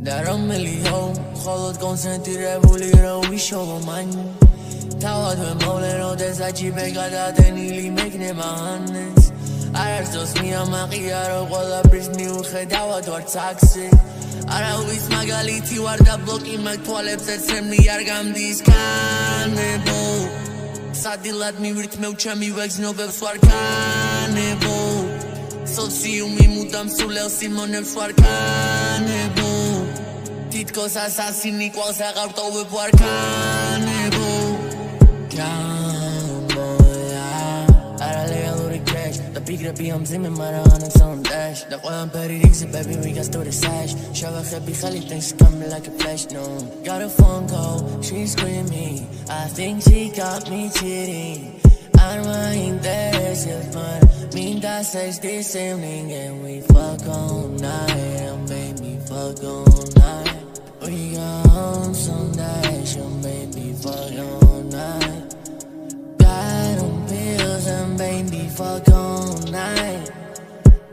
Darameliho, холод კონცენტრირებული რომ ვიშოვო მან თავად ვემოვლენო დეზაჭიბე გადადენილი მეკნება ანეს არ არის ძოს მიამაყიარო ყველაფრის მიუხედავად ვარ ცაქსი არავის მაგალითი ვარ და ბლოკი მაგ თვალებს ეცემნი არ გამდის კანებო სადილად მივირთმევ ჩემი ვეგზნობებს ვარ კანებო სოციუმი მუდამ სულელს იმონებს ვარ კანებო თითქოს ასასინი კვალს აღარ ვტოვებ ვარ კანებო Bigger be I'm zimming mara on its own dash The oil and petty rigs baby we got to the sash Shabakh khali things coming like a flash no Got a phone call she's screaming I think she got me cheating I'm mind there's a fun mean that says this evening and we fuck all night and baby fuck all night We got home some dash and baby fuck all night Got on pills and baby fuck all night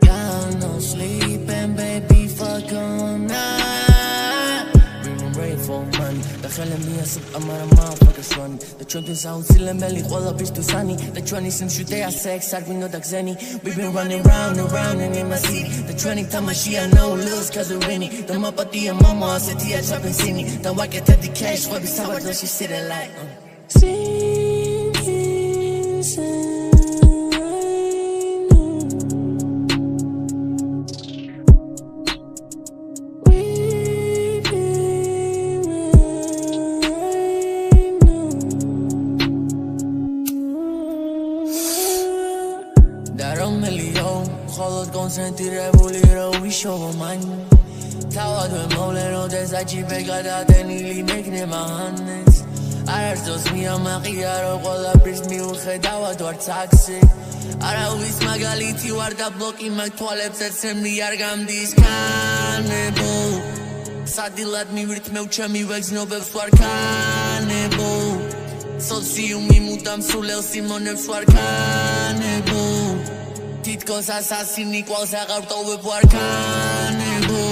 Got no sleep and baby fuck all night Been ready for money دخل میاسب امر motherfuckers run The truth is out silembeli ყველაფრის თუ სანი The 20 სიმშვიდეა sex არ გვინდა და გზენი We've been running round and round and in my city The 20 თამაშია no lose cause we're winning The mapatია mama ასეთია ჩაფენსინი და ვაკეთებდი cash ხვები საბრძოლში sitting like холод კონცენტრირებული რომ ვიშოვო მან თავად ვემოვლენო დეზაჭიბე გადადენილი მეკნება ანეს არ არის ძოს მიამაყიარო ყველაფრის მიუხედავად ვარ ცაქსი არავის მაგალითი ვარ და ბლოკი მაგ თვალებს ეცემნი არ გამდის კანებო სადილად მივირთმევ ჩემი ვეგზნობებს ვარ კანებო სოციუმი მუდამ სულელს იმონებს ვარ კანებო თითქოს ასასინი კვალს აღარ ვტოვებ ვარ კანებო